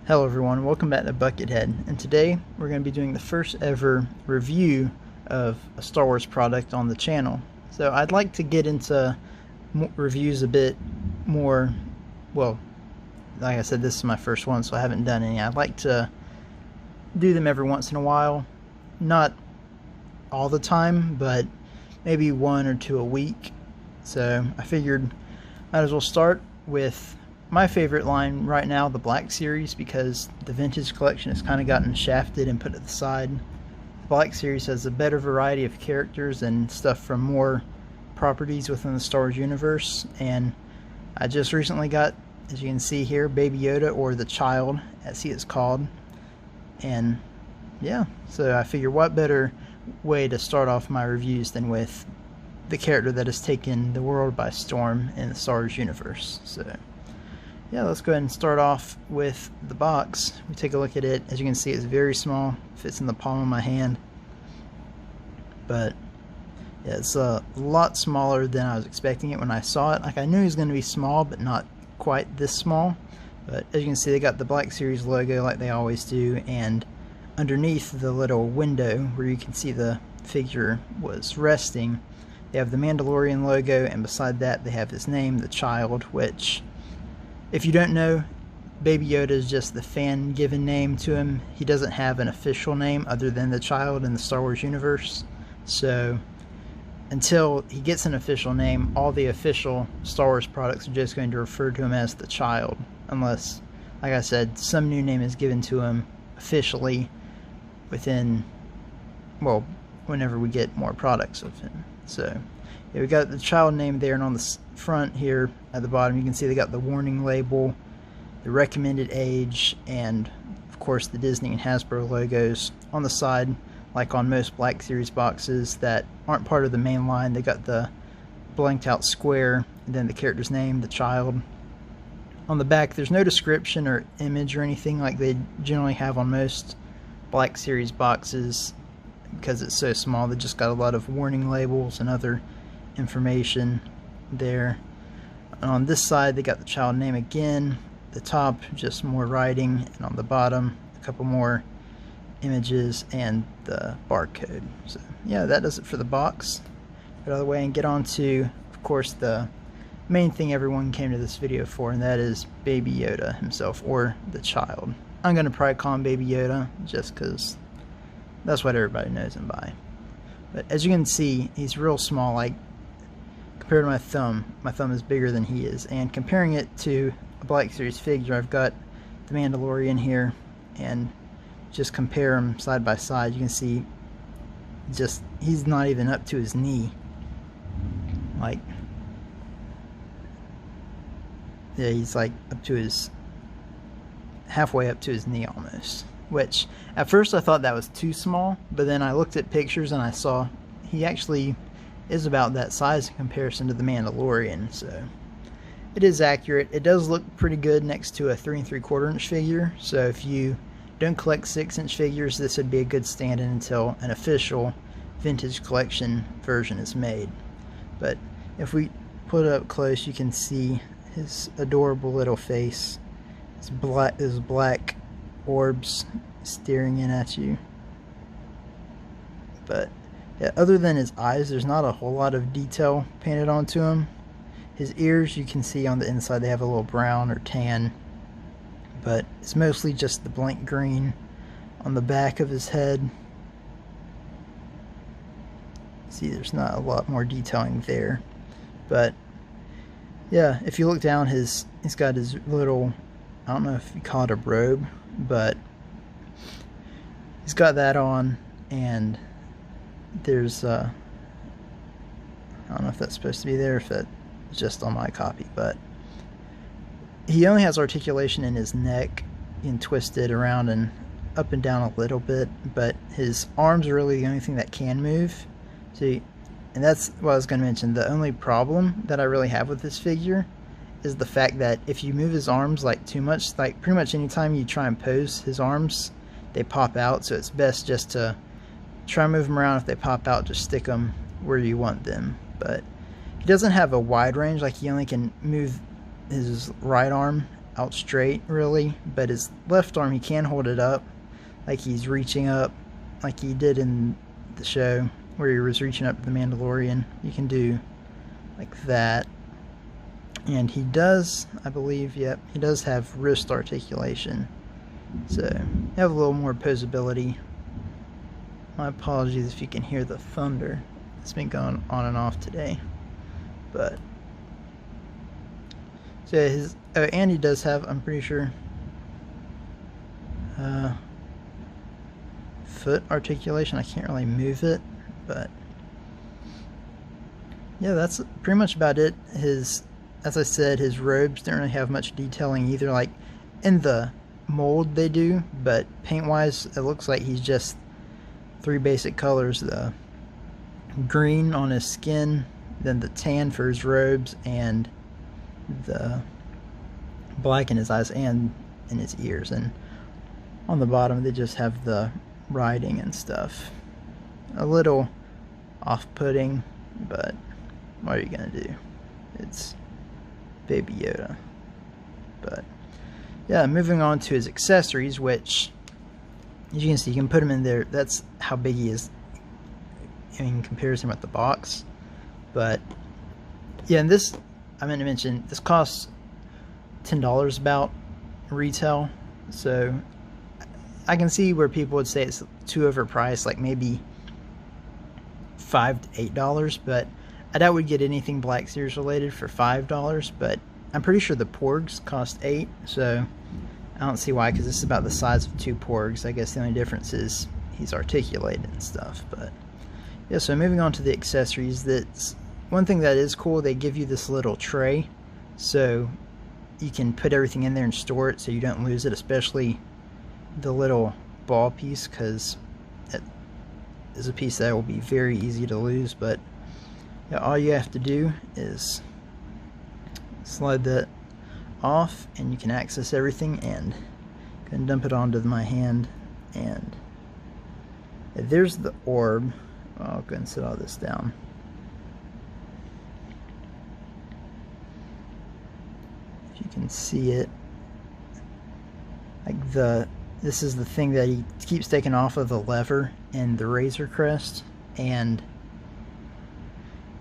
Hello everyone, welcome back to Buckethead, and today we're going to be doing the first ever review of a Star Wars product on the channel. So I'd like to get into reviews a bit more, well, like I said, this is my first one, so I haven't done any. I'd like to do them every once in a while, not all the time, but maybe one or two a week. So I figured might as well start with my favorite line right now, the Black Series, because the Vintage Collection has kind of gotten shafted and put to the side. The Black Series has a better variety of characters and stuff from more properties within the Star Wars universe, and I just recently got, as you can see here, Baby Yoda, or the Child as he is called. And yeah, so I figure what better way to start off my reviews than with the character that has taken the world by storm in the Star Wars universe. So yeah, let's go ahead and start off with the box. We take a look at it. As you can see, it's very small, fits in the palm of my hand. But yeah, it's a lot smaller than I was expecting it when I saw it. Like, I knew it was going to be small, but not quite this small. But as you can see, they got the Black Series logo like they always do, and underneath the little window where you can see the figure was resting, they have the Mandalorian logo, and beside that they have his name, the Child, which, if you don't know, Baby Yoda is just the fan-given name to him. He doesn't have an official name other than the Child in the Star Wars universe. So until he gets an official name, all the official Star Wars products are just going to refer to him as the Child, unless, like I said, some new name is given to him officially within, well, whenever we get more products of him. So yeah, we got the Child name there, and on the front here at the bottom you can see they got the warning label, the recommended age, and of course the Disney and Hasbro logos. On the side, like on most Black Series boxes that aren't part of the main line, they got the blanked out square and then the character's name, the Child. On the back there's no description or image or anything like they generally have on most Black Series boxes. Because it's so small, they just got a lot of warning labels and other information there. And on this side they got the Child name again, the top just more writing, and on the bottom a couple more images and the barcode. So yeah, that does it for the box. Get out of the way and get on to, of course, the main thing everyone came to this video for, and that is Baby Yoda himself, or the Child. I'm gonna probably call him Baby Yoda just because that's what everybody knows him by. But as you can see, he's real small. Like, compared to my thumb is bigger than he is. And comparing it to a Black Series figure, I've got the Mandalorian here, and just compare them side by side, you can see just he's not even up to his knee. Like, yeah, he's like up to his, halfway up to his knee almost. Which, at first I thought that was too small, but then I looked at pictures and I saw he actually is about that size in comparison to the Mandalorian, so it is accurate. It does look pretty good next to a 3 3/4 inch figure, so if you don't collect 6-inch figures, this would be a good stand-in until an official Vintage Collection version is made. But if we put it up close, you can see his adorable little face. His black orbs staring in at you. But yeah, other than his eyes, there's not a whole lot of detail painted onto him. His ears, you can see on the inside, they have a little brown or tan, but it's mostly just the blank green. On the back of his head, see, there's not a lot more detailing there. But yeah, if you look down, he's got his little, I don't know if you call it a robe, but he's got that on, and there's I don't know if that's supposed to be there, if that's just on my copy, but he only has articulation in his neck. You can twist it around and up and down a little bit, but his arms are really the only thing that can move. See, and that's what I was going to mention. The only problem that I really have with this figure is the fact that if you move his arms like too much, like pretty much anytime you try and pose his arms, they pop out. So it's best just to try and move them around. If they pop out, just stick them where you want them. But he doesn't have a wide range. Like, he only can move his right arm out straight really, but his left arm, he can hold it up like he's reaching up, like he did in the show where he was reaching up to the Mandalorian. You can do like that. And he does, I believe, yep, he does have wrist articulation. So, you have a little more posability. My apologies if you can hear the thunder. It's been going on and off today. But, so his, oh, and he does have, I'm pretty sure, foot articulation. I can't really move it, but yeah, that's pretty much about it. His, as I said, his robes don't really have much detailing either. Like in the mold they do, but paint wise it looks like he's just 3 basic colors: the green on his skin, then the tan for his robes, and the black in his eyes and in his ears. And on the bottom they just have the writing and stuff. A little off-putting, but what are you gonna do? It's Baby Yoda. But yeah, moving on to his accessories, which, as you can see, you can put him in there. That's how big he is in comparison with the box. But yeah, and this, I meant to mention, this costs $10 about retail. So I can see where people would say it's too overpriced, like maybe $5 to $8, but I doubt we'd get anything Black Series related for $5, but I'm pretty sure the Porgs cost $8, so I don't see why, because this is about the size of 2 Porgs. I guess the only difference is he's articulated and stuff. But yeah, so moving on to the accessories, that's one thing that is cool. They give you this little tray, so you can put everything in there and store it so you don't lose it, especially the little ball piece, because it is a piece that will be very easy to lose. But yeah, all you have to do is slide that off and you can access everything, and go and dump it onto my hand. And there's the orb. I'll go and set all this down. If you can see it, like this is the thing that he keeps taking off of the lever and the Razor Crest, and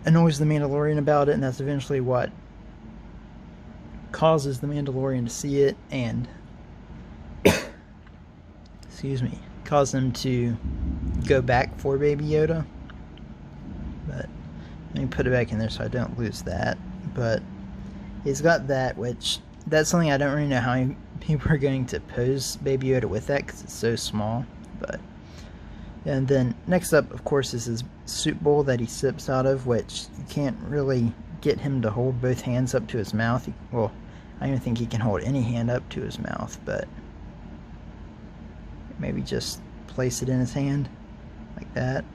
annoys the Mandalorian about it, and that's eventually what causes the Mandalorian to see it and excuse me, cause him to go back for Baby Yoda. But let me put it back in there so I don't lose that. But he's got that, which that's something I don't really know how people are going to pose Baby Yoda with that, because it's so small. But and then next up, of course, is his soup bowl that he sips out of, which you can't really get him to hold both hands up to his mouth. Well, I don't even think he can hold any hand up to his mouth, but maybe just place it in his hand like that.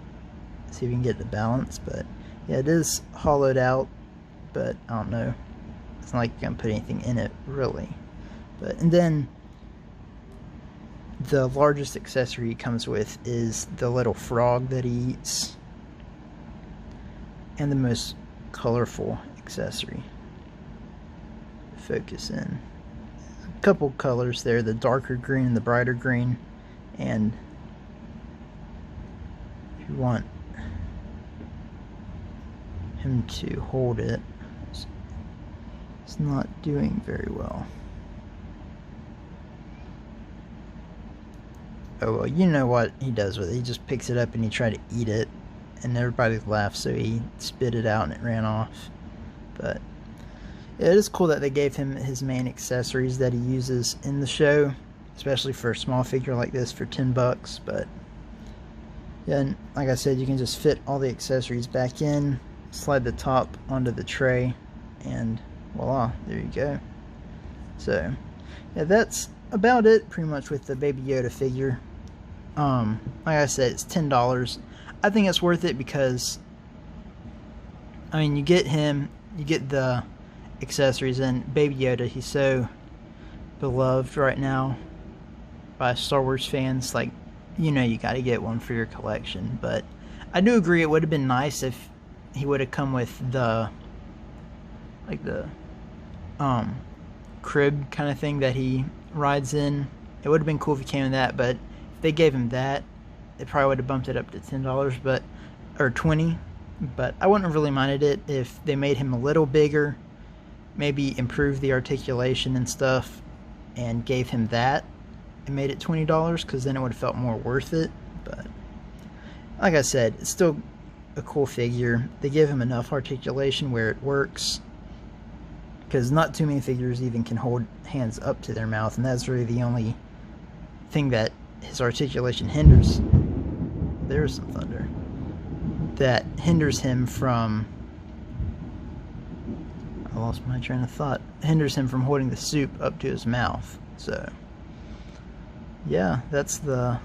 See if we can get the balance. But yeah, it is hollowed out, but I don't know. It's not like you're gonna put anything in it really. But and then the largest accessory he comes with is the little frog that he eats, and the most colorful accessory. Focus in. A couple colors there, the darker green and the brighter green. And if you want him to hold it, it's not doing very well. Oh well, you know what he does with it. He just picks it up and he tried to eat it, and everybody laughed, so he spit it out and it ran off. But yeah, it is cool that they gave him his main accessories that he uses in the show, especially for a small figure like this for $10. But yeah, and like I said, you can just fit all the accessories back in, slide the top onto the tray, and voila, there you go. So yeah, that's about it pretty much with the Baby Yoda figure. Like I said, it's $10. I think it's worth it because, I mean, you get him, you get the accessories, and Baby Yoda, he's so beloved right now by Star Wars fans. Like, you know, you got to get one for your collection. But I do agree it would have been nice if he would have come with the, like the crib kind of thing that he rides in. It would have been cool if he came in that, but if they gave him that, it probably would have bumped it up to $10, but or $20. But I wouldn't have really minded it if they made him a little bigger, maybe improved the articulation and stuff, and gave him that and made it $20, because then it would have felt more worth it. But like I said, it's still a cool figure. They give him enough articulation where it works, because not too many figures even can hold hands up to their mouth, and that's really the only thing that his articulation hinders. There's some thunder. That hinders him from, I lost my train of thought, hinders him from holding the soup up to his mouth. So yeah, that's the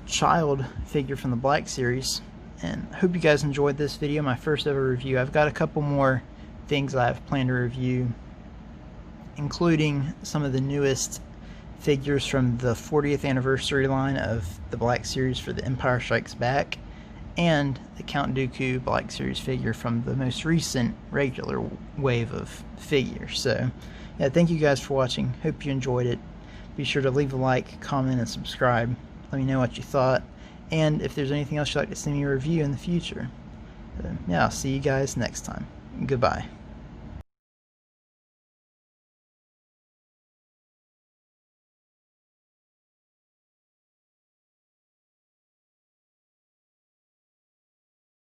child figure from the Black Series, and I hope you guys enjoyed this video, my first ever review. I've got a couple more things I have planned to review, including some of the newest figures from the 40th anniversary line of the Black Series for The Empire Strikes Back, and the Count Dooku Black Series figure from the most recent regular wave of figures. So yeah, thank you guys for watching. Hope you enjoyed it. Be sure to leave a like, comment, and subscribe. Let me know what you thought, and if there's anything else you'd like to see me review in the future. Yeah, I'll see you guys next time. Goodbye.